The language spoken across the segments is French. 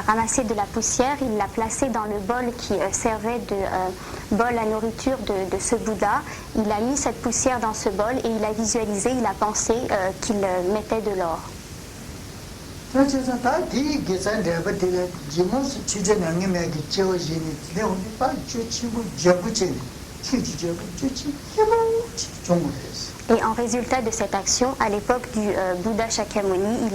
ramassé de la poussière, il l'a placé dans le bol qui servait de bol à nourriture de ce Bouddha. Il a mis cette poussière dans ce bol et il a visualisé, il a pensé qu'il mettait de l'or. Et en résultat de cette action, à l'époque du Bouddha Shakyamuni,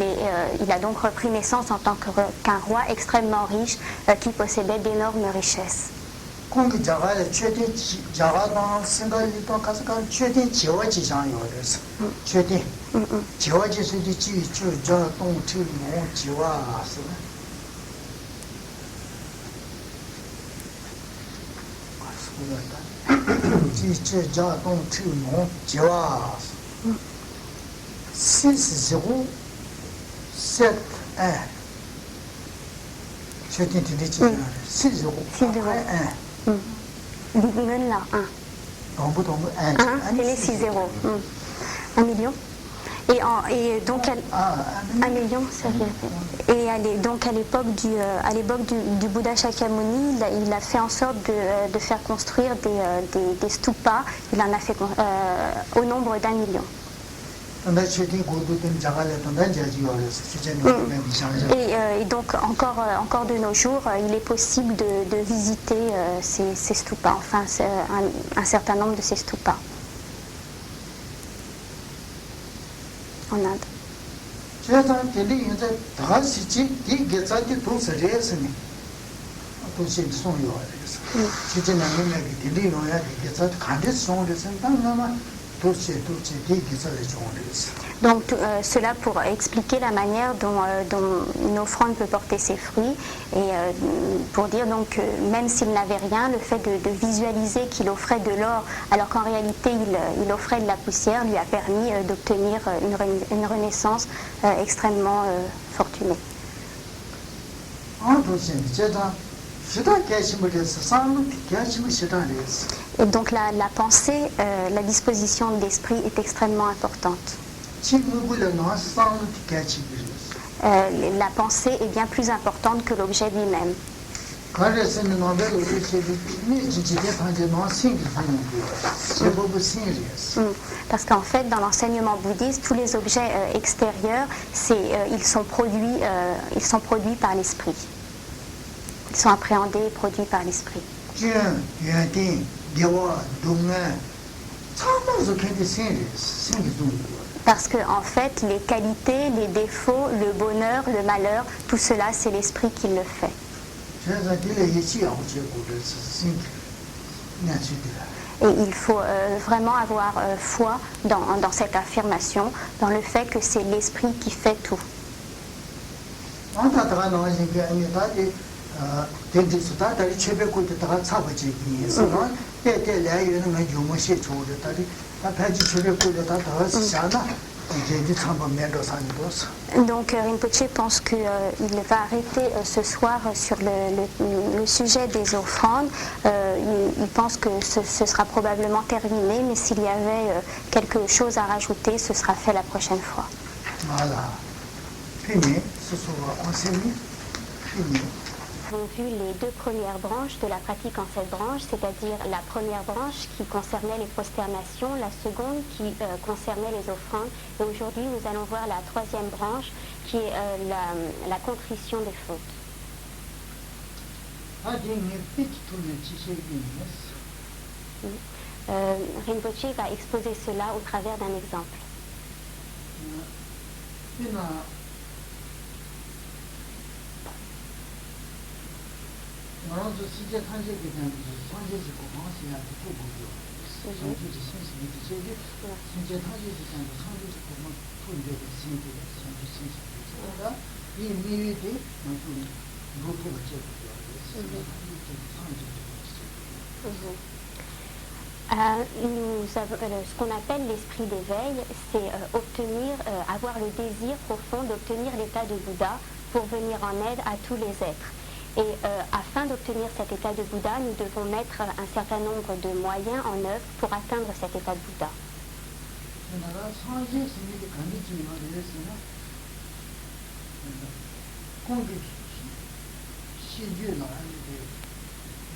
il a donc repris naissance en tant qu'un roi extrêmement riche qui possédait d'énormes richesses. C'est les 6 zéros. 1 million. Et donc, 1 million, ça vient. Et donc à l'époque du Bouddha Shakyamuni, il a fait en sorte de faire construire des stupas. Il en a fait au nombre d'1 million. Et donc encore de nos jours, il est possible de visiter ces stupas, enfin un certain nombre de ces stupas en Inde. Donc cela pour expliquer la manière dont une offrande peut porter ses fruits et pour dire donc que même s'il n'avait rien, le fait de visualiser qu'il offrait de l'or alors qu'en réalité il offrait de la poussière lui a permis d'obtenir une renaissance extrêmement fortunée. Et donc la pensée, la disposition d'esprit est extrêmement importante. La pensée est bien plus importante que l'objet lui-même. Parce qu'en fait, dans l'enseignement bouddhiste, tous les objets extérieurs, ils sont produits par l'esprit. Ils sont appréhendés et produits par l'esprit. Parce que en fait, les qualités, les défauts, le bonheur, le malheur, tout cela, c'est l'esprit qui le fait. Et il faut vraiment avoir foi dans cette affirmation, dans le fait que c'est l'esprit qui fait tout. Donc Rinpoche pense qu'il va arrêter ce soir sur le sujet des offrandes. Il pense que ce sera probablement terminé, mais s'il y avait quelque chose à rajouter, ce sera fait la prochaine fois. Voilà. Fini, ce sera enseigné. Fini. Nous avons vu les deux premières branches de la pratique en 7 branches, c'est-à-dire la première branche qui concernait les prosternations, la seconde qui concernait les offrandes. Et aujourd'hui, nous allons voir la troisième branche qui est la contrition des fautes. Rinpoche va exposer cela au travers d'un exemple. Ce qu'on appelle l'esprit d'éveil, c'est avoir le désir profond d'obtenir l'état de Bouddha pour venir en aide à tous les êtres. Et afin d'obtenir cet état de Bouddha, nous devons mettre un certain nombre de moyens en œuvre pour atteindre cet état de Bouddha. 신주나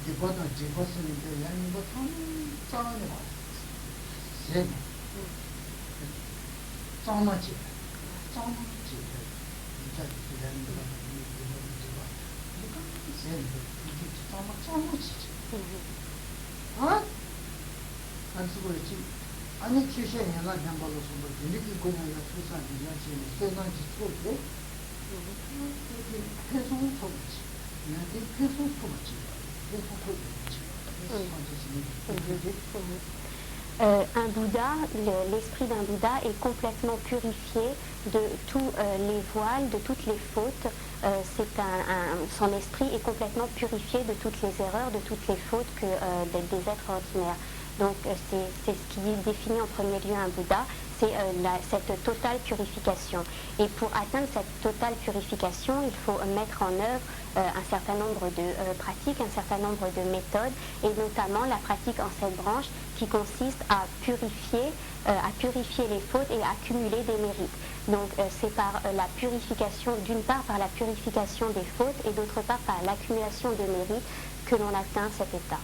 이보다 지고스는 양이 뭐 참 zen 짱마지 진짜 zen zen 짱마지 아? 안 쓰고 있지 아니 취시에나 담발로 손을 이렇게 그냥 투산 이야기는 세상지 쏠때 계속 소리지 그냥 계속 소리지 Un Bouddha, l'esprit d'un Bouddha est complètement purifié de tous les voiles, de toutes les fautes. Son esprit est complètement purifié de toutes les erreurs, de toutes les fautes que des êtres ordinaires. Donc c'est ce qui définit en premier lieu un Bouddha, c'est cette totale purification. Et pour atteindre cette totale purification, il faut mettre en œuvre un certain nombre de pratiques, un certain nombre de méthodes, et notamment la pratique en 7 branches qui consiste à purifier les fautes et à accumuler des mérites. Donc c'est par la purification, d'une part par la purification des fautes et d'autre part par l'accumulation de mérites que l'on atteint cet état.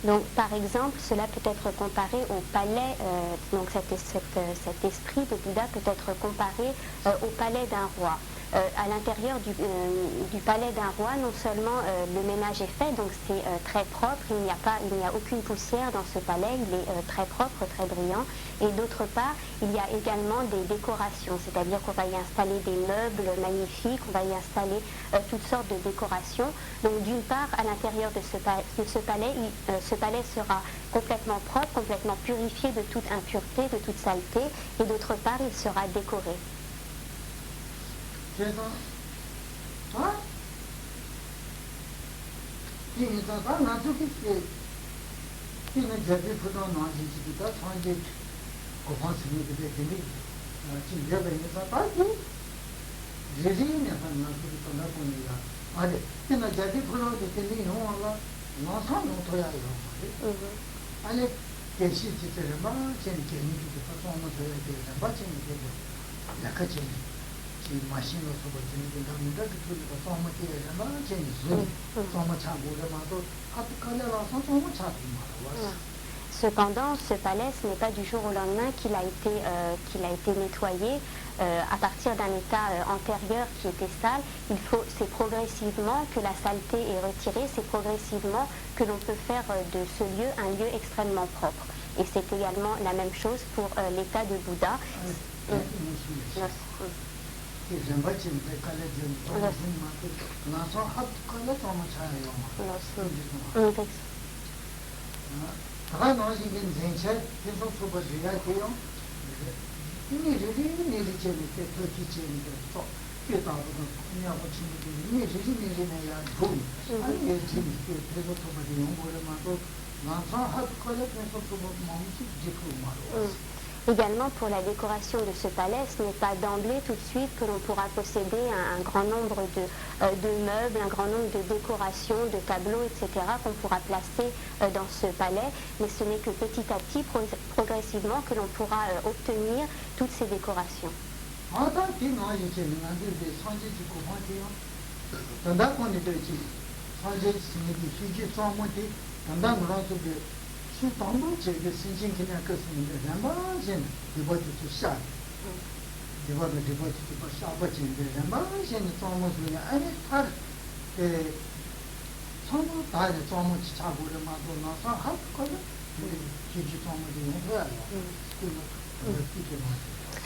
Donc, par exemple, cela peut être comparé au palais, donc cet esprit de Bouddha peut être comparé au palais d'un roi. À l'intérieur du palais d'un roi, non seulement le ménage est fait, donc c'est très propre, il n'y a aucune poussière dans ce palais, il est très propre, très brillant, et d'autre part, il y a également des décorations, c'est-à-dire qu'on va y installer des meubles magnifiques, on va y installer toutes sortes de décorations. Donc d'une part, à l'intérieur de ce palais, ce palais sera complètement propre, complètement purifié de toute impureté, de toute saleté, et d'autre part, il sera décoré. 그래서 이니까 나중에 이는 제비 부도 나지기다 산제 고판스니 그때 되니 진짜가 있는 사람이 제지는 나중에 또 나보니까 아니 그나 제비 부도 되니 너가 나서 놓더야요 아니 계시 지들은 막 제니 개미도 파송을 줘야 되는 마찬가지 되고 약간 Cependant, ce palais, ce n'est pas du jour au lendemain qu'il a été nettoyé à partir d'un état antérieur qui était sale. C'est progressivement que la saleté est retirée, c'est progressivement que l'on peut faire de ce lieu un lieu extrêmement propre. Et c'est également la même chose pour l'état de Bouddha. Également pour la décoration de ce palais, ce n'est pas d'emblée tout de suite que l'on pourra posséder un grand nombre de meubles, un grand nombre de décorations, de tableaux, etc. qu'on pourra placer dans ce palais, mais ce n'est que petit à petit, progressivement, que l'on pourra obtenir toutes ces décorations.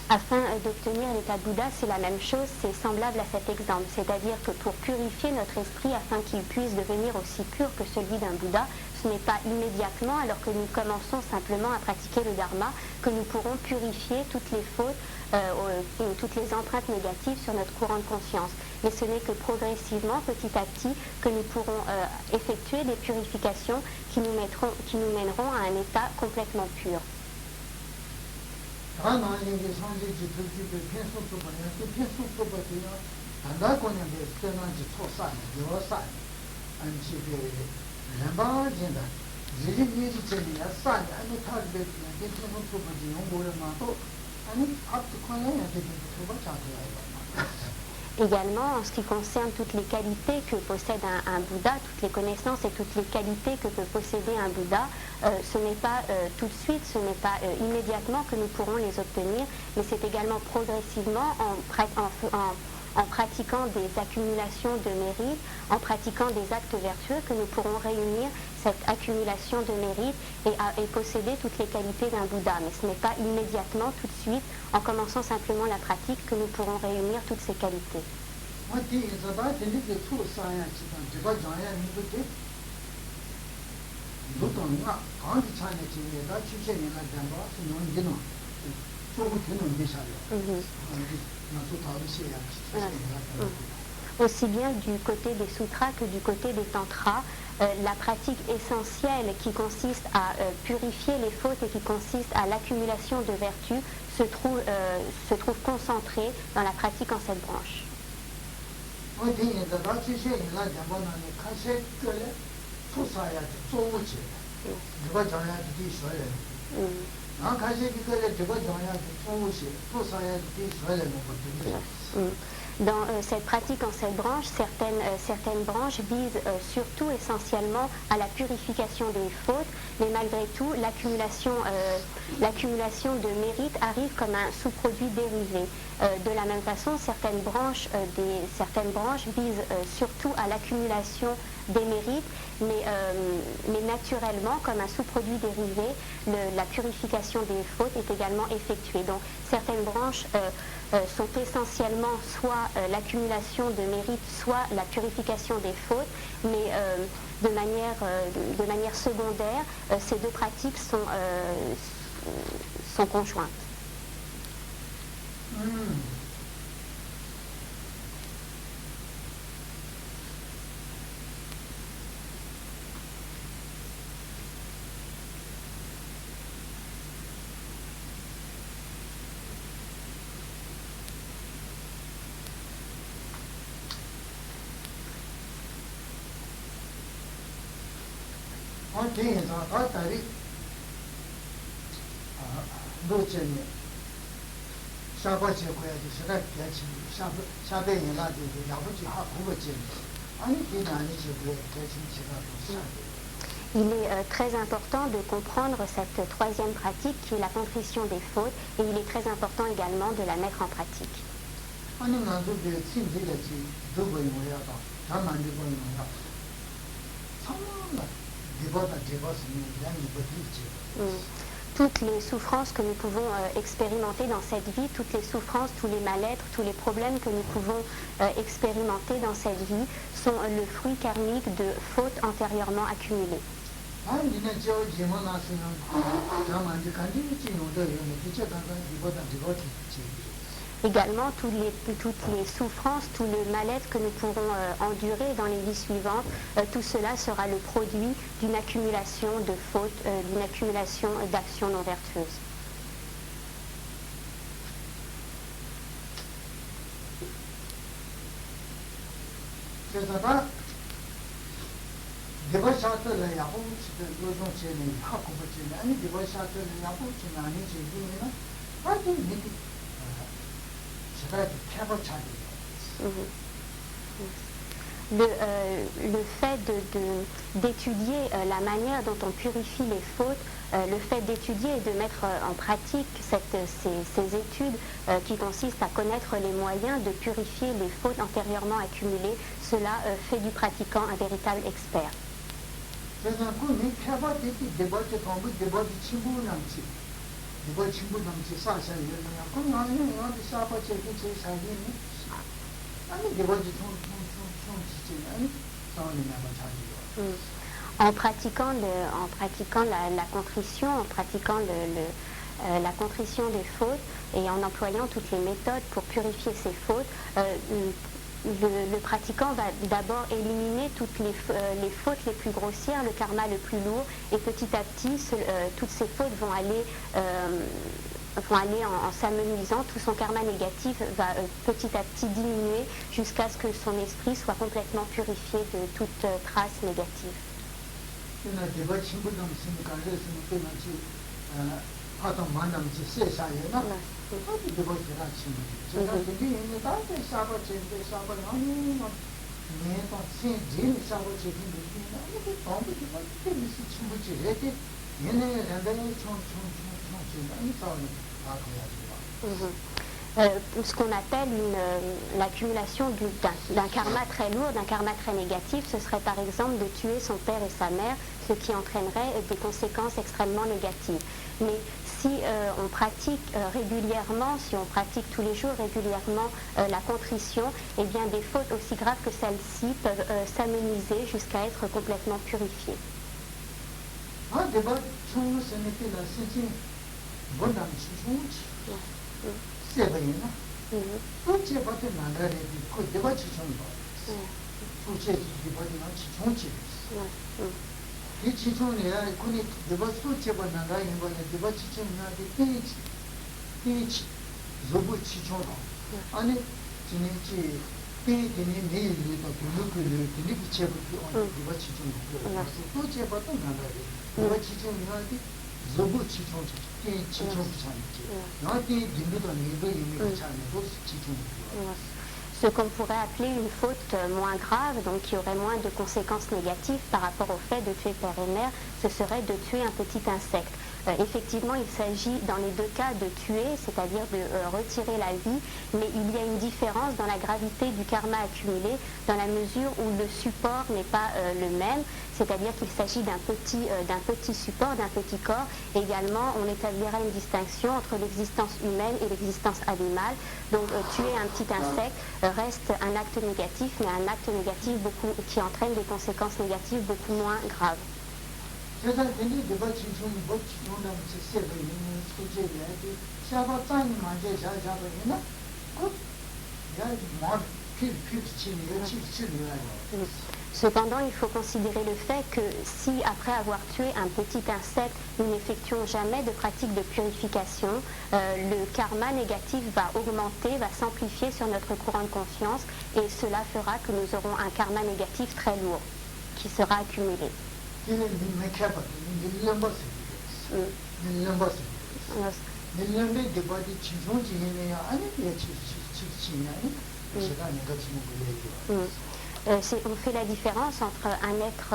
Afin d'obtenir l'état Bouddha, c'est la même chose, c'est semblable à cet exemple. C'est-à-dire que pour purifier notre esprit, afin qu'il puisse devenir aussi pur que celui d'un Bouddha, ce n'est pas immédiatement, alors que nous commençons simplement à pratiquer le dharma, que nous pourrons purifier toutes les fautes, toutes les empreintes négatives sur notre courant de conscience. Mais ce n'est que progressivement, petit à petit, que nous pourrons effectuer des purifications qui nous mèneront à un état complètement pur. Également, en ce qui concerne toutes les qualités que possède un Bouddha, toutes les connaissances et toutes les qualités que peut posséder un Bouddha, ce n'est pas tout de suite, ce n'est pas immédiatement que nous pourrons les obtenir, mais c'est également progressivement en pratiquant des accumulations de mérites, en pratiquant des actes vertueux que nous pourrons réunir cette accumulation de mérites et posséder toutes les qualités d'un Bouddha. Mais ce n'est pas immédiatement, tout de suite, en commençant simplement la pratique, que nous pourrons réunir toutes ces qualités. Aussi bien du côté des sutras que du côté des tantras, la pratique essentielle qui consiste à purifier les fautes et qui consiste à l'accumulation de vertus se trouve concentrée dans la pratique en cette branche. Dans cette pratique en cette branche, certaines branches visent surtout essentiellement à la purification des fautes, mais malgré tout, l'accumulation de mérites arrive comme un sous-produit dérivé. De la même façon, certaines branches visent surtout à l'accumulation des mérites, mais naturellement, comme un sous-produit dérivé, la purification des fautes est également effectuée. Donc, certaines branches sont essentiellement soit l'accumulation de mérites, soit la purification des fautes, mais de manière secondaire, ces deux pratiques sont conjointes. Il est très important de comprendre cette troisième pratique qui est la contrition des fautes, et il est très important également de la mettre en pratique. Toutes les souffrances que nous pouvons expérimenter dans cette vie, toutes les souffrances, tous les mal-être, tous les problèmes que nous pouvons expérimenter dans cette vie sont le fruit karmique de fautes antérieurement accumulées. Également, toutes les souffrances, tout le mal-être que nous pourrons endurer dans les vies suivantes, tout cela sera le produit d'une accumulation de fautes, d'une accumulation d'actions non vertueuses. Le fait d'étudier la manière dont on purifie les fautes, le fait d'étudier et de mettre en pratique ces études qui consistent à connaître les moyens de purifier les fautes antérieurement accumulées, cela fait du pratiquant un véritable expert. En pratiquant, la contrition, en pratiquant la contrition des fautes et en employant toutes les méthodes pour purifier ces fautes, le pratiquant va d'abord éliminer toutes les fautes les plus grossières, le karma le plus lourd, et petit à petit, toutes ces fautes vont aller en s'amenuisant, tout son karma négatif va petit à petit diminuer jusqu'à ce que son esprit soit complètement purifié de toute trace négative. Ce qu'on appelle l'accumulation d'un karma très lourd, d'un karma très négatif, ce serait par exemple de tuer son père et sa mère, ce qui entraînerait des conséquences extrêmement négatives. Mais si on pratique régulièrement, si on pratique tous les jours régulièrement la contrition, eh bien des fautes aussi graves que celles-ci peuvent s'amenuiser jusqu'à être complètement purifiées. Ce qu'on pourrait appeler une faute moins grave, donc qui aurait moins de conséquences négatives par rapport au fait de tuer père et mère, ce serait de tuer un petit insecte. Effectivement, il s'agit dans les deux cas de tuer, c'est-à-dire de retirer la vie, mais il y a une différence dans la gravité du karma accumulé, dans la mesure où le support n'est pas le même, c'est-à-dire qu'il s'agit d'un petit support, d'un petit corps. Également, on établira une distinction entre l'existence humaine et l'existence animale. Donc, tuer un petit insecte reste un acte négatif, mais un acte négatif qui entraîne des conséquences négatives beaucoup moins graves. Cependant, il faut considérer le fait que si, après avoir tué un petit insecte, nous n'effectuons jamais de pratique de purification, le karma négatif va augmenter, va s'amplifier sur notre courant de conscience, et cela fera que nous aurons un karma négatif très lourd qui sera accumulé. On fait la différence entre un être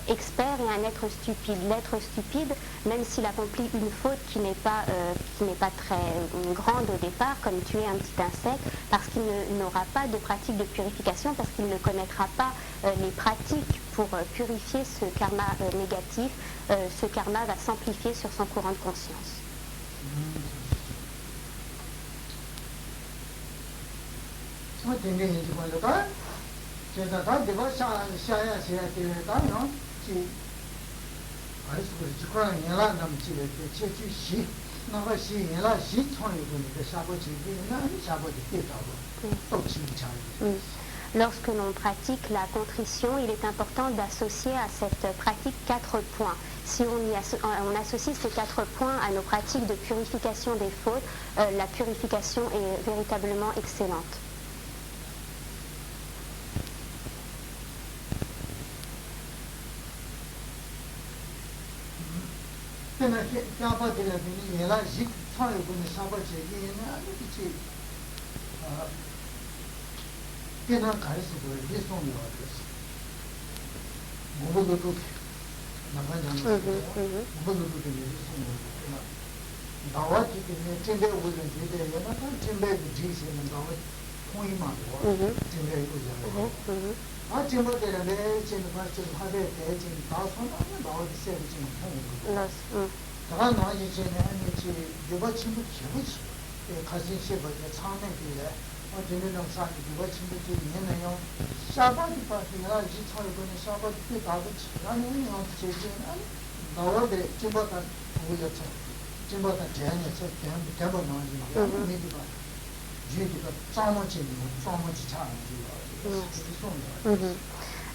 expert et un être stupide. L'être stupide, même s'il accomplit une faute qui n'est pas très grande au départ, comme tuer un petit insecte, parce qu'il n'aura pas de pratique de purification, parce qu'il ne connaîtra pas les pratiques pour purifier ce karma négatif, ce karma va s'amplifier sur son courant de conscience. Lorsque l'on pratique la contrition, il est important d'associer à cette pratique 4 points. Si on associe ces 4 points à nos pratiques de purification des fautes, la purification est véritablement excellente. 어제는 사기 거친데 얘는요. 샤바디 파티가 지쳐거는 샤바디 때 다도 아니 어떻게 아니 나와데 집어다 보여줘. 집어다 제안해서 대본 나오지. 미디가 주디가 짜모지 차는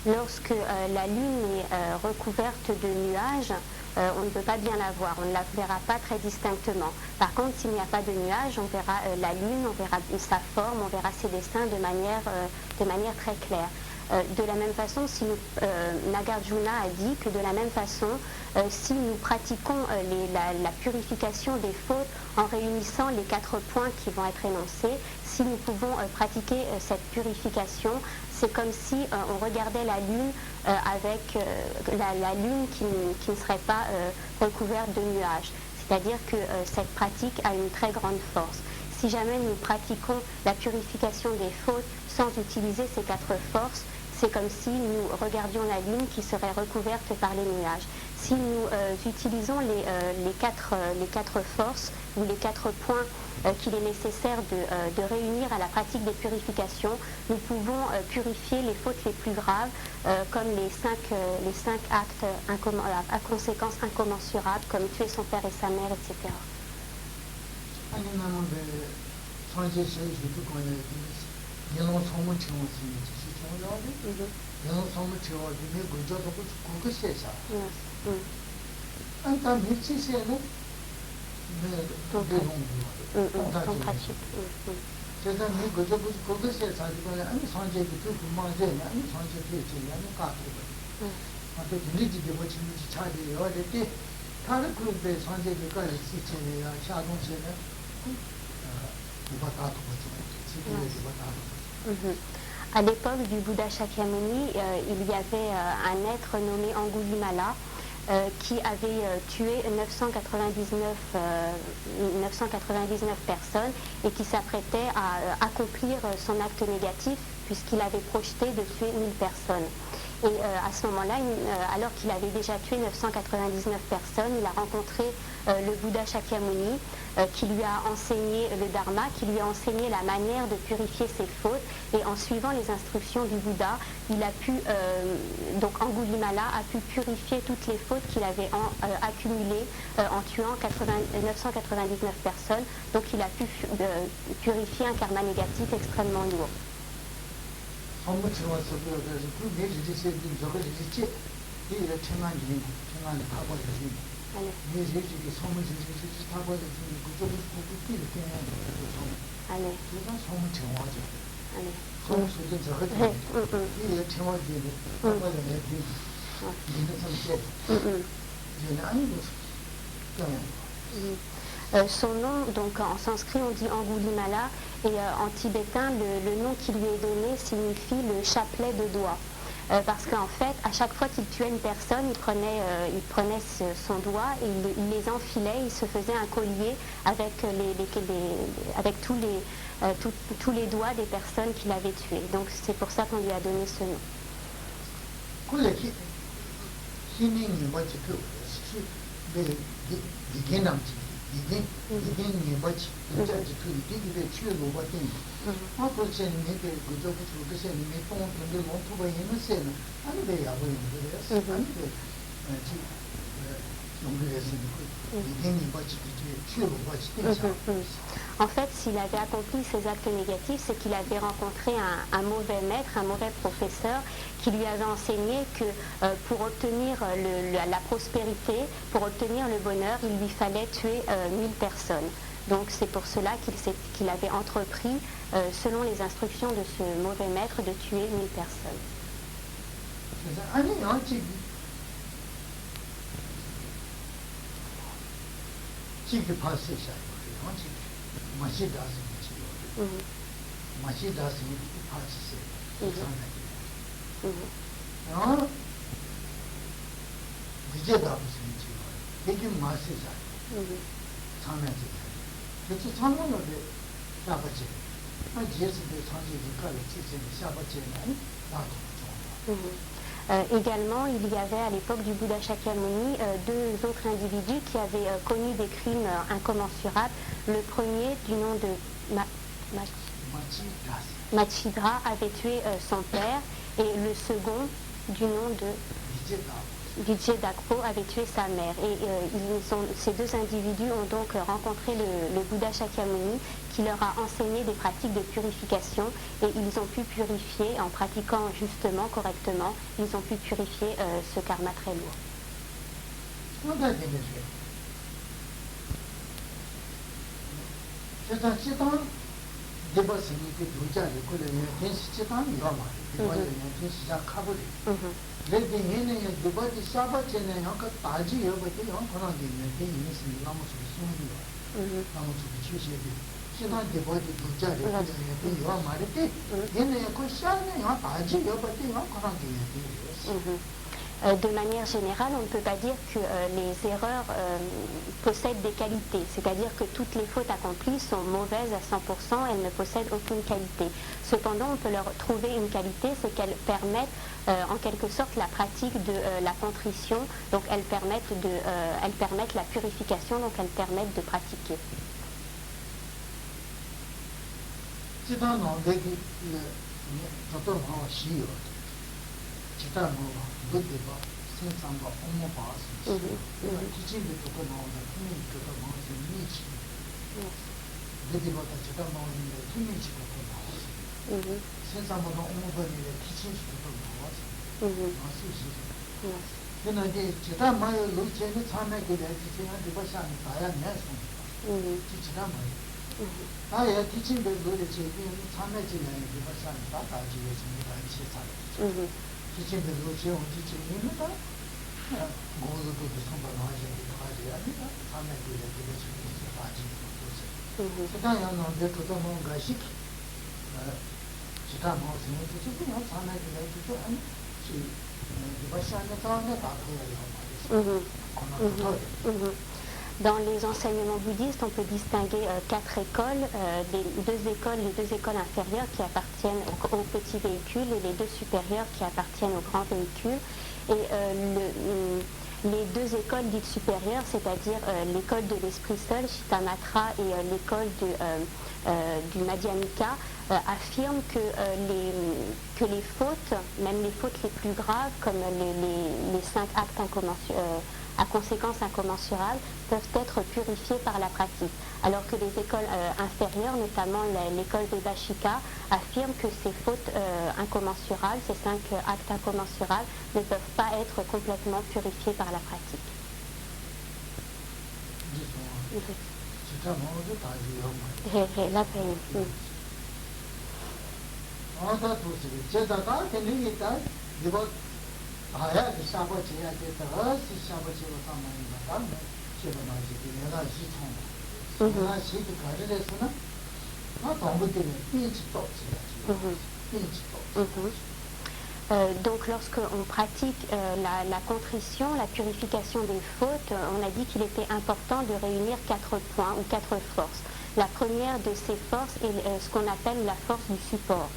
Lorsque la Lune est recouverte de nuages, on ne peut pas bien la voir, on ne la verra pas très distinctement. Par contre, s'il n'y a pas de nuages, on verra la Lune, on verra sa forme, on verra ses dessins de manière très claire. De la même façon, si Nagarjuna a dit que de la même façon, si nous pratiquons la purification des fautes en réunissant les 4 points qui vont être énoncés, si nous pouvons pratiquer cette purification, c'est comme si on regardait la Lune avec la Lune qui ne serait pas recouverte de nuages. C'est-à-dire que cette pratique a une très grande force. Si jamais nous pratiquons la purification des fautes sans utiliser ces 4 forces, c'est comme si nous regardions la Lune qui serait recouverte par les nuages. Si nous utilisons les quatre forces ou les 4 points qu'il est nécessaire de réunir à la pratique des purifications, nous pouvons purifier les fautes les plus graves, comme les 5 actes à conséquences incommensurables, comme tuer son père et sa mère, etc. À l'époque du Bouddha Shakyamuni, il y avait un être nommé Angulimala qui avait tué 999 personnes et qui s'apprêtait à accomplir son acte négatif puisqu'il avait projeté de tuer 1000 personnes. Et à ce moment-là, alors qu'il avait déjà tué 999 personnes, il a rencontré le Bouddha Shakyamuni qui lui a enseigné le Dharma, qui lui a enseigné la manière de purifier ses fautes. Et en suivant les instructions du Bouddha, il a pu, donc Angulimala a pu purifier toutes les fautes qu'il avait accumulées en tuant 999 personnes. Donc il a pu purifier un karma négatif extrêmement lourd. Son nom, donc en sanskrit on dit Angulimala, et en tibétain le nom qui lui est donné signifie le chapelet de doigts. Parce qu'en fait, à chaque fois qu'il tuait une personne, il prenait son doigt et il les enfilait, il se faisait un collier avec, avec tous les doigts des personnes qu'il avait tuées. Donc c'est pour ça qu'on lui a donné ce nom. En fait, s'il avait accompli ces actes négatifs, c'est qu'il avait rencontré un mauvais maître, un mauvais professeur, qui lui avait enseigné que pour obtenir la prospérité, pour obtenir le bonheur, il lui fallait tuer 1000 personnes. Donc c'est pour cela qu'il avait entrepris, selon les instructions de ce mauvais maître, de tuer 1000 personnes. Également, il y avait à l'époque du Bouddha Shakyamuni 2 autres individus qui avaient commis des crimes incommensurables. Le premier, du nom de Machidra avait tué son père et le second, du nom de Vijay Dakpo, avait tué sa mère. Et ces deux individus ont donc rencontré le Bouddha Shakyamuni qui leur a enseigné des pratiques de purification et ils ont pu purifier, en pratiquant justement, correctement, ils ont pu purifier ce karma très lourd. De manière générale, on ne peut pas dire que les erreurs possèdent des qualités, c'est-à-dire que toutes les fautes accomplies sont mauvaises à 100%, elles ne possèdent aucune qualité. Cependant, on peut leur trouver une qualité, c'est qu'elles permettent en quelque sorte la pratique de la contrition, donc elles permettent la purification, donc elles permettent de pratiquer. Dans les enseignements bouddhistes, on peut distinguer quatre écoles, les deux écoles inférieures qui appartiennent aux petits véhicules et les deux supérieures qui appartiennent aux grands véhicules. Et les deux écoles dites supérieures, c'est-à-dire l'école de l'esprit seul, Shittamatra, et l'école du Madhyamika, affirment que les fautes, même les fautes les plus graves, comme les 5 actes à conséquences incommensurables, peuvent être purifiées par la pratique. Alors que les écoles inférieures, notamment l'école des Vashika, affirment que ces fautes incommensurables, ces 5 actes incommensurables, ne peuvent pas être complètement purifiés par la pratique. La peine. Donc lorsqu'on pratique la contrition, la purification des fautes, on a dit qu'il était important de réunir 4 points ou 4 forces. La première de ces forces est ce qu'on appelle la force du support.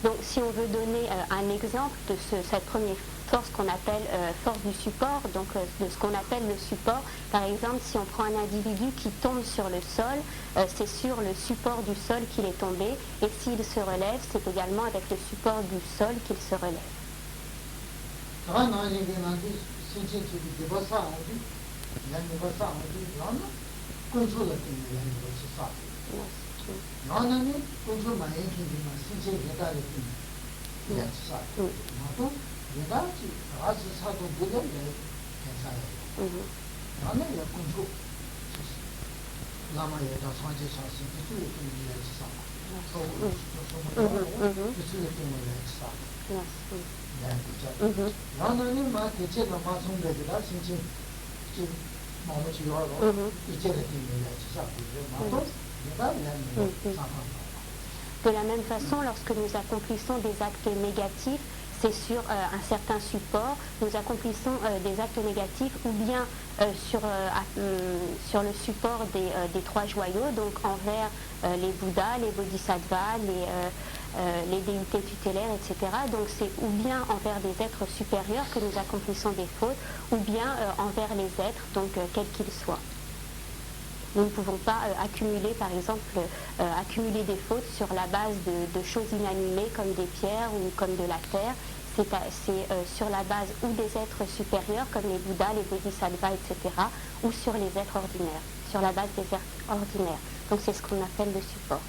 Donc si on veut donner un exemple de cette première force qu'on appelle force du support, donc de ce qu'on appelle le support, par exemple si on prend un individu qui tombe sur le sol, c'est sur le support du sol qu'il est tombé, et s'il se relève, c'est également avec le support du sol qu'il se relève. De la même façon, lorsque nous accomplissons des actes négatifs, c'est sur un certain support, nous accomplissons des actes négatifs ou bien sur le support des trois joyaux, donc envers les Bouddhas, les Bodhisattvas, les déités tutélaires, etc. Donc c'est ou bien envers des êtres supérieurs que nous accomplissons des fautes, ou bien envers les êtres, donc quels qu'ils soient. Nous ne pouvons pas accumuler, par exemple, accumuler des fautes sur la base de choses inanimées comme des pierres ou comme de la terre. C'est sur la base ou des êtres supérieurs comme les Bouddhas, les Bodhisattvas, etc. ou sur les êtres ordinaires, sur la base des êtres ordinaires. Donc c'est ce qu'on appelle le support.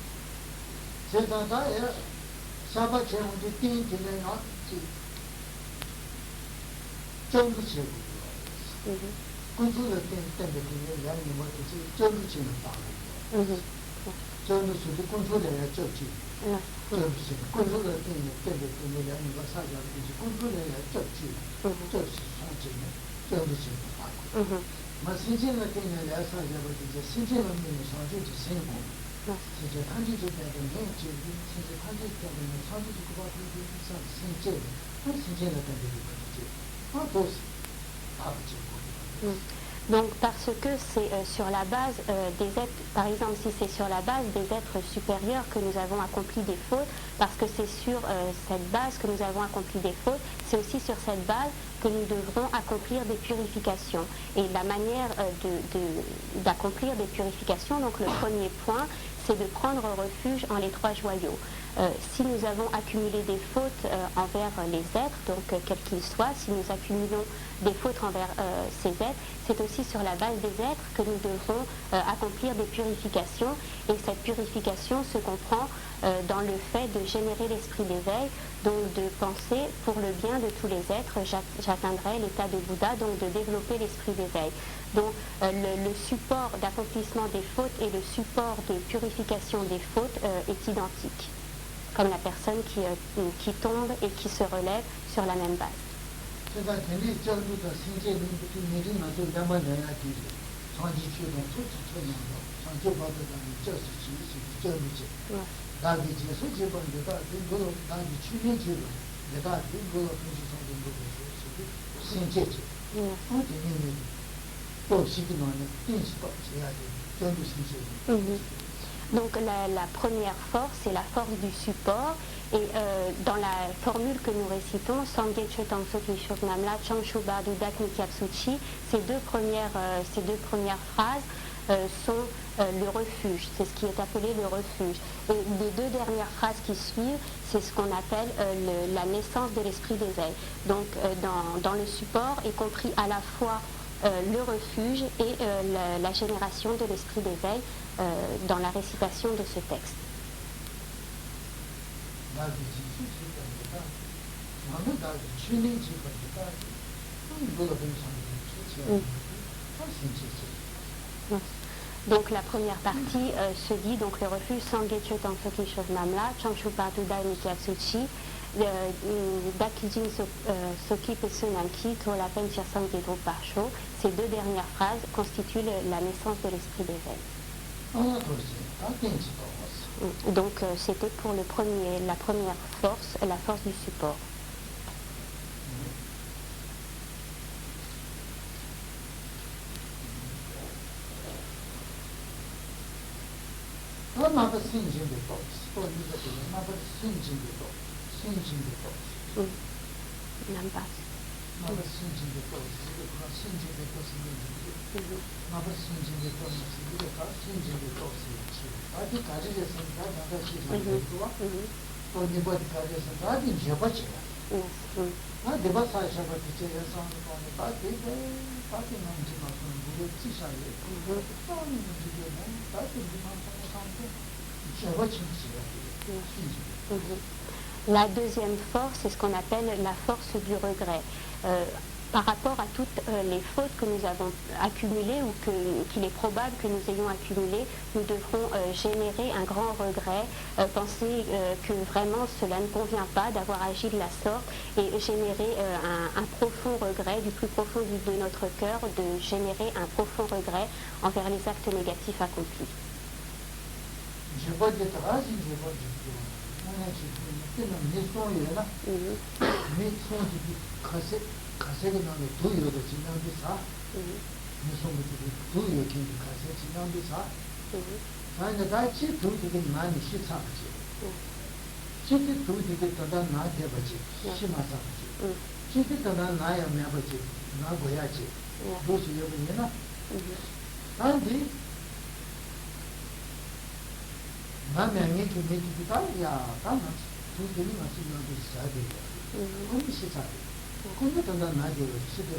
Donc parce que c'est sur la base des êtres, par exemple si c'est sur la base des êtres supérieurs que nous avons accompli des fautes, parce que c'est sur cette base que nous avons accompli des fautes, c'est aussi sur cette base que nous devrons accomplir des purifications. Et la manière d'accomplir des purifications, donc le premier point, c'est de prendre refuge en les trois joyaux. Si nous avons accumulé des fautes envers les êtres, donc quels qu'ils soient, si nous accumulons des fautes envers ces êtres, c'est aussi sur la base des êtres que nous devrons accomplir des purifications. Et cette purification se comprend dans le fait de générer l'esprit d'éveil, donc de penser pour le bien de tous les êtres, j'atteindrai l'état de Bouddha, donc de développer l'esprit d'éveil. Donc le support d'accomplissement des fautes et le support de purification des fautes est identique, comme la personne qui tombe et qui se relève sur la même base. Donc la première force, c'est la force du support. Et dans la formule que nous récitons, Sangye Chötang Soki Shoknamla, Changshu Bardu Dak Nikyapsuchi, ces deux premières phrases sont le refuge, c'est ce qui est appelé le refuge. Et les deux dernières phrases qui suivent, c'est ce qu'on appelle la naissance de l'esprit d'éveil. Donc dans le support est compris à la fois le refuge et la génération de l'esprit d'éveil dans la récitation de ce texte. Donc la première partie se dit donc le refuge Sangye Chötang Soki Shoknamla, Changshu Bardu Dak Nikyapsuchi, Dakijin Soki Pesunanki, Tolapen Chirsang Gedro Parsho. Ces deux dernières phrases constituent la naissance de l'esprit d'éveil. Donc c'était pour la première force, la force du support. La deuxième force, c'est ce qu'on appelle la force du regret. Par rapport à toutes les fautes que nous avons accumulées ou qu'il est probable que nous ayons accumulées, nous devrons générer un grand regret, penser que vraiment cela ne convient pas d'avoir agi de la sorte et générer un profond regret, du plus profond de notre cœur, de générer un profond regret envers les actes négatifs accomplis. je vois des traces, je vois du tout. On a dit que nous maison là, mais sont du cassé que dans le tout de Chine de ça. Nous sommes du tout qui cassé Chine de ça. Ça ne date tout de man shit ça. Chit tout de tada na de bachi, shima sa bachi. Chit tada na ya me bachi, na goya chi. Do su yo ni na. Andi 남양이 기미기다 야 다나 두들이 마시는 게 사대 너무 시사대 근데 더 나게 시대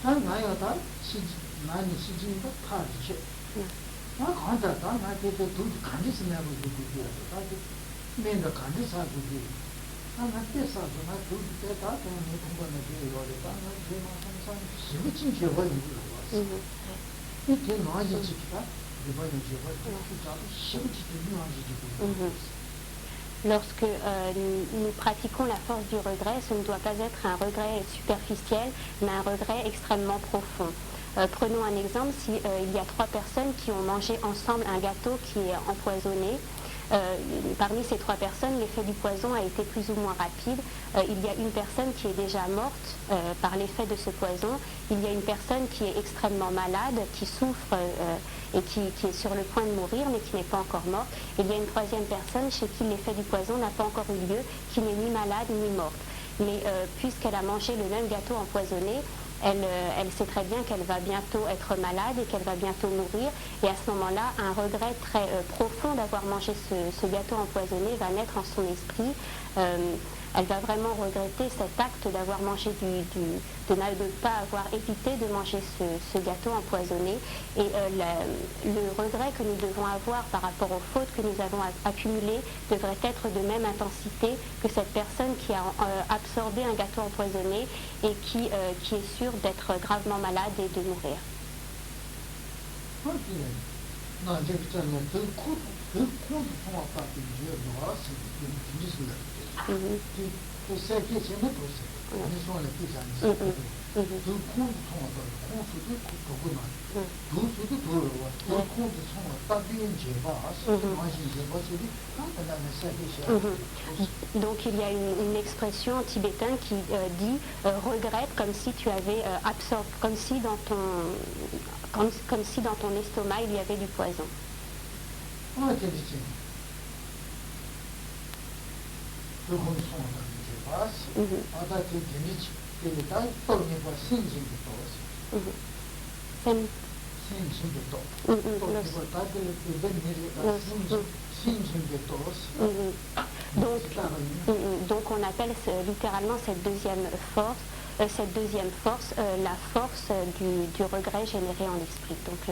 다 나야다 시 많이 시진도 파지 나 간다 다 나게 또 간지 쓰냐고 그러고 다 맨날 간지 사고 나 나때서 나 두들 때다 때문에 공부하는 게 요래다 나 제가 항상 시부친 기억을 이루고 왔어 이게 나지 지키다 Lorsque nous pratiquons la force du regret, ce ne doit pas être un regret superficiel, mais un regret extrêmement profond. Prenons un exemple, si il y a 3 personnes qui ont mangé ensemble un gâteau qui est empoisonné. Parmi ces 3 personnes, l'effet du poison a été plus ou moins rapide. Il y a une personne qui est déjà morte par l'effet de ce poison. Il y a une personne qui est extrêmement malade, qui souffre et qui est sur le point de mourir, mais qui n'est pas encore morte. Et il y a une 3e personne chez qui l'effet du poison n'a pas encore eu lieu, qui n'est ni malade ni morte. Mais puisqu'elle a mangé le même gâteau empoisonné, elle sait très bien qu'elle va bientôt être malade et qu'elle va bientôt mourir. Et à ce moment-là, un regret très profond d'avoir mangé ce gâteau empoisonné va naître en son esprit. Elle va vraiment regretter cet acte d'avoir mangé de ne pas avoir évité de manger ce gâteau empoisonné. Et le regret que nous devons avoir par rapport aux fautes que nous avons accumulées devrait être de même intensité que cette personne qui a absorbé un gâteau empoisonné et qui est sûre d'être gravement malade et de mourir. Donc il y a une expression en tibétain qui dit regrette comme si tu avais absorbé, comme si dans ton estomac il y avait du poison. Donc on appelle littéralement cette deuxième force la force du regret généré en l'esprit, donc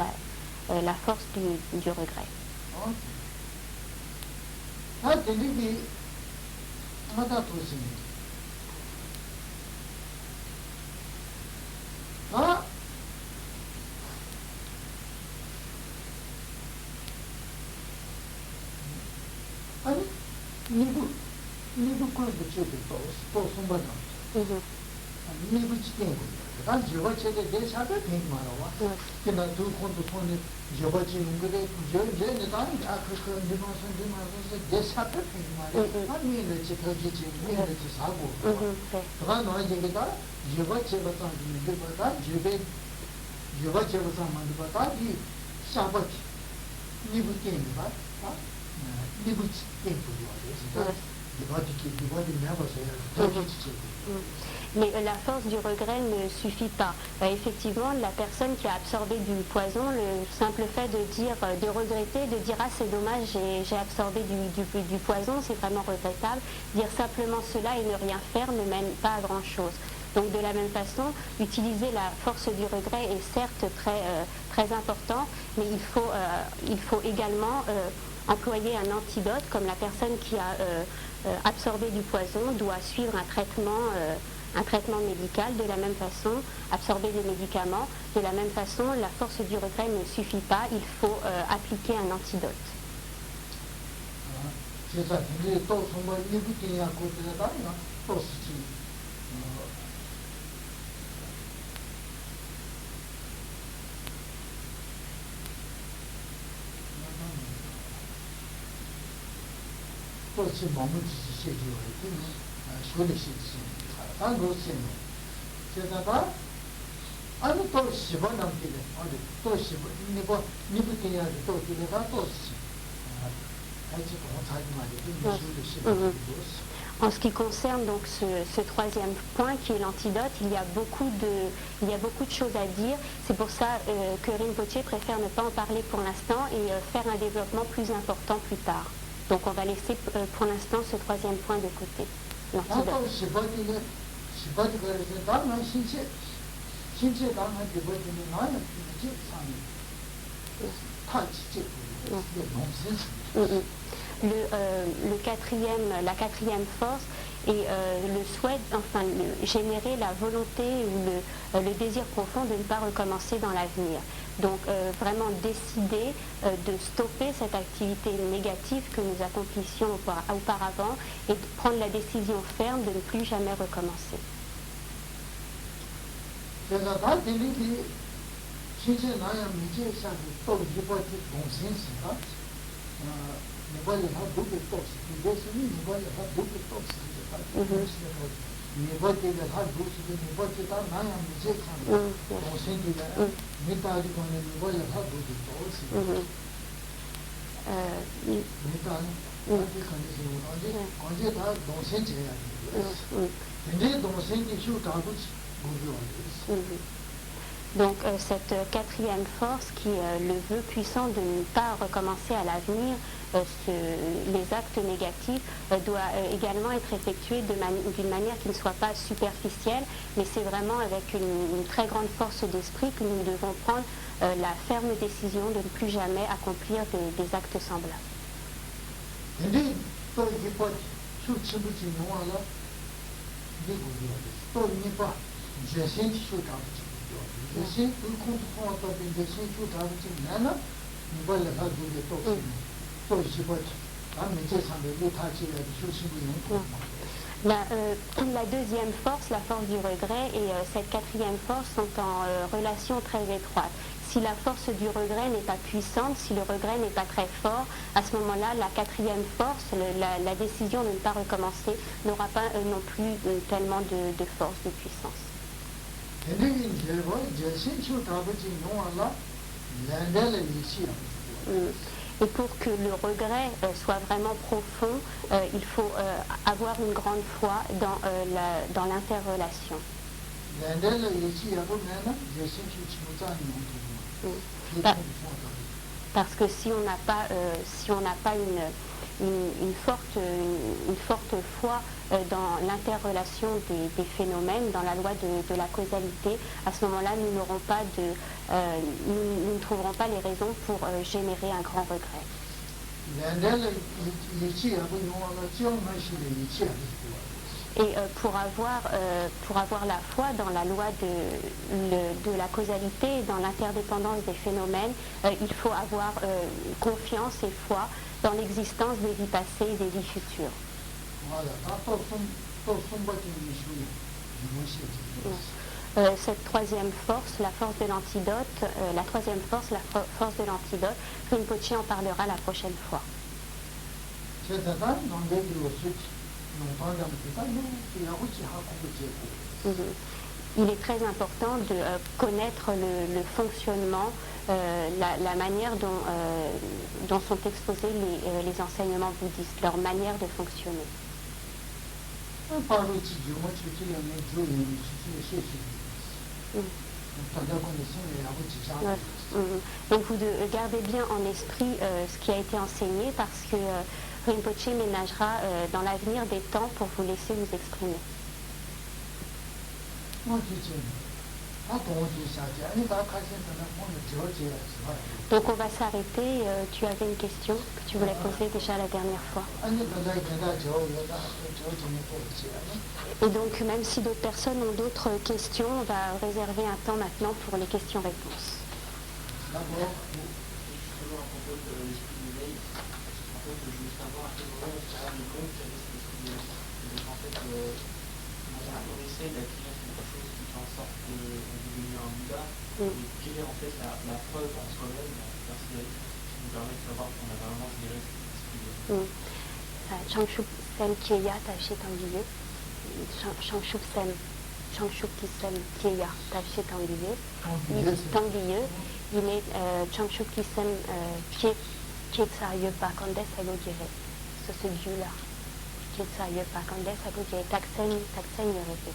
la force du regret. Mais la force du regret ne suffit pas. Effectivement, la personne qui a absorbé du poison, le simple fait de dire, de regretter, de dire ah c'est dommage, j'ai absorbé du poison, c'est vraiment regrettable. Dire simplement cela et ne rien faire ne mène pas à grand chose. Donc de la même façon, utiliser la force du regret est certes très important, mais il faut également employer un antidote, comme la personne qui a absorbé du poison doit suivre un traitement médical. De la même façon, absorber des médicaments, de la même façon, la force du regret ne suffit pas, il faut appliquer un antidote. 또시 마무지 시제요. 쇼리 시제. 단도 시제. 제가 아니 또 10원 넘기네. 아니 또 10원. 니부 때야 또 기내가 또 En ce qui concerne donc ce troisième point qui est l'antidote, il y a beaucoup de choses à dire. C'est pour ça que Rinpoche préfère ne pas en parler pour l'instant et faire un développement plus important plus tard. Donc on va laisser pour l'instant ce troisième point de côté, l'antidote. La quatrième force est le souhait, enfin générer la volonté ou le désir profond de ne pas recommencer dans l'avenir. Donc vraiment décider de stopper cette activité négative que nous accomplissions auparavant et de prendre la décision ferme de ne plus jamais recommencer. Donc cette quatrième force qui est le vœu puissant de ne pas recommencer à l'avenir, les actes négatifs doit également être effectué d'une manière qui ne soit pas superficielle, mais c'est vraiment avec une très grande force d'esprit que nous devons prendre la ferme décision de ne plus jamais accomplir des actes semblables. La deuxième force, la force du regret, et cette quatrième force sont en relation très étroite. Si la force du regret n'est pas puissante, si le regret n'est pas très fort, à ce moment-là, la quatrième force, la décision de ne pas recommencer, n'aura pas non plus tellement de force, de puissance. Et pour que le regret soit vraiment profond, il faut avoir une grande foi dans l'interrelation. Parce que si on n'a pas une forte foi dans l'interrelation des phénomènes, dans la loi de la causalité, à ce moment-là, nous ne trouverons pas les raisons pour générer un grand regret. Et pour avoir la foi dans la loi de la causalité, dans l'interdépendance des phénomènes, il faut avoir confiance et foi dans l'existence des vies passées et des vies futures. Cette troisième force, la force de l'antidote, la troisième force, la force de l'antidote, Rinpoche en parlera la prochaine fois. Il est très important de connaître le fonctionnement, la manière dont sont exposés les enseignements bouddhistes, leur manière de fonctionner. Donc vous gardez bien en esprit ce qui a été enseigné parce que Rinpoche ménagera dans l'avenir des temps pour vous laisser vous exprimer. Donc on va s'arrêter. Tu avais une question que tu voulais poser déjà la dernière fois. Et donc même si d'autres personnes ont d'autres questions, on va réserver un temps maintenant pour les questions-réponses. Quelle est en fait la preuve en soi-même, la personnalité, qui nous permet de savoir qu'on a vraiment géré cet esprit. Changchup Sem Kieya Taché Tanguye. Changchup Sem. Changchup Kisem Kieya Taché Tanguye. Tanguye. Il est Changchup Kisem Kietsa Yepa Kandes Agogire. C'est ce dieu-là. Kietsa Yepa Kandes Agogire. Taksen Yoreke.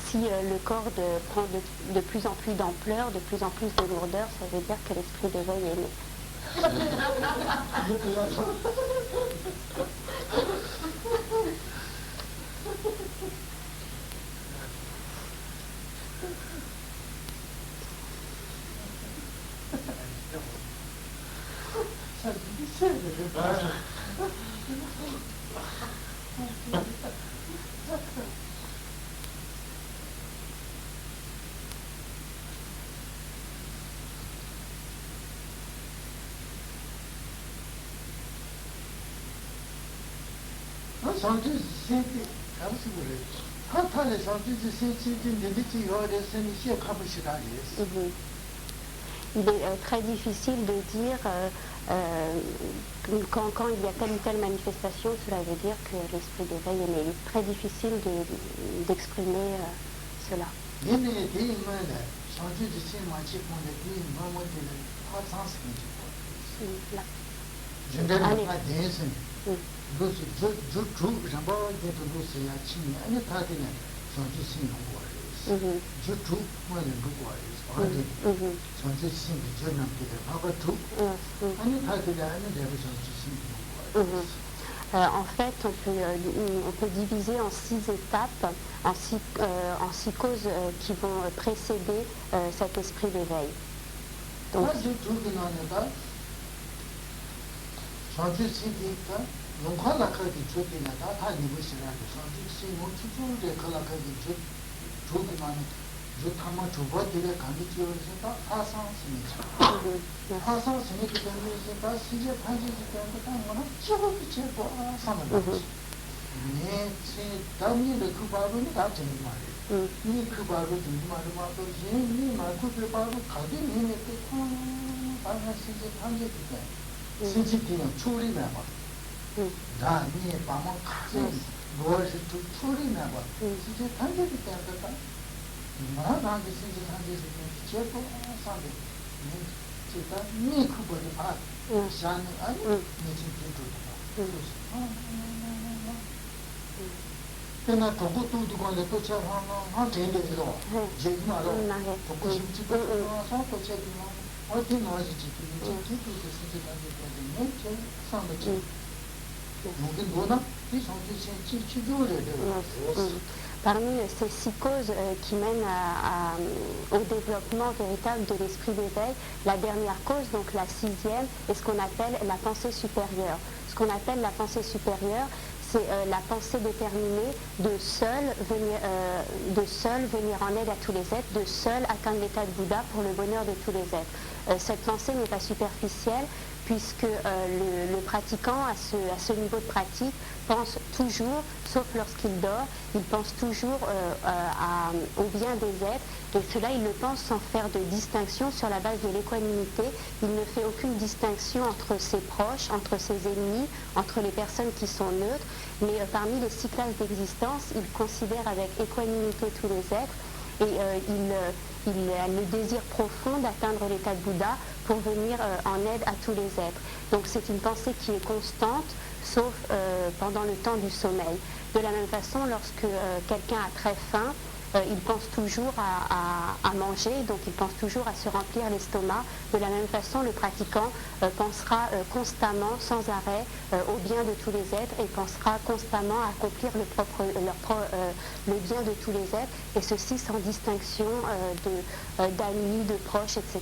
Si le corps prend de plus en plus d'ampleur, de plus en plus de lourdeur, ça veut dire que l'esprit d'éveil est né. Il est très difficile de dire quand il y a telle ou telle manifestation, cela veut dire que l'esprit d'éveil est né. Il est très difficile d'exprimer cela. En fait, on peut diviser en 6 étapes, en six causes qui vont précéder cet esprit d'éveil. Donc, Parmi ces 6 causes qui mènent au développement véritable de l'esprit d'éveil, la dernière cause, donc la 6e, est ce qu'on appelle la pensée supérieure. Ce qu'on appelle la pensée supérieure, c'est la pensée déterminée de seul venir en aide à tous les êtres, de seul atteindre l'état de Bouddha pour le bonheur de tous les êtres. Cette pensée n'est pas superficielle, puisque le pratiquant, à ce niveau de pratique, pense toujours, sauf lorsqu'il dort, il pense toujours au bien des êtres, et cela il le pense sans faire de distinction sur la base de l'équanimité. Il ne fait aucune distinction entre ses proches, entre ses ennemis, entre les personnes qui sont neutres, mais parmi les 6 classes d'existence, il considère avec équanimité tous les êtres, et il a le désir profond d'atteindre l'état de Bouddha pour venir en aide à tous les êtres. Donc c'est une pensée qui est constante, sauf pendant le temps du sommeil. De la même façon, lorsque quelqu'un a très faim, il pense toujours à manger, donc il pense toujours à se remplir l'estomac. De la même façon, le pratiquant pensera constamment, sans arrêt, au bien de tous les êtres, et pensera constamment à accomplir le bien de tous les êtres, et ceci sans distinction d'amis, de proches, etc.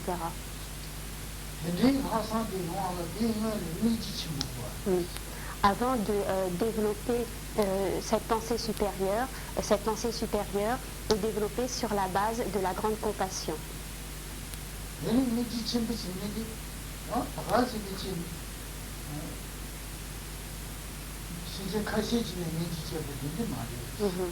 Avant de développer cette pensée supérieure est développée sur la base de la grande compassion. 진짜 가시지는 민주주의를 말이에요.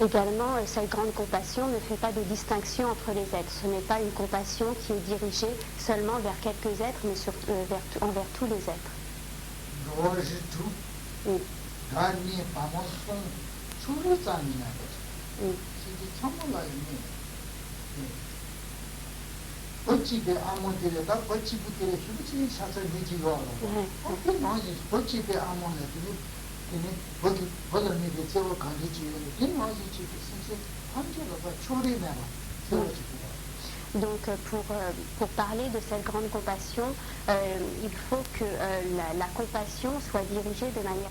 Également, cette grande compassion ne fait pas de distinction entre les êtres. Ce n'est pas une compassion qui est dirigée seulement vers quelques êtres, mais envers tous les êtres. Oui. Donc pour parler de cette grande compassion, il faut que la compassion soit dirigée de manière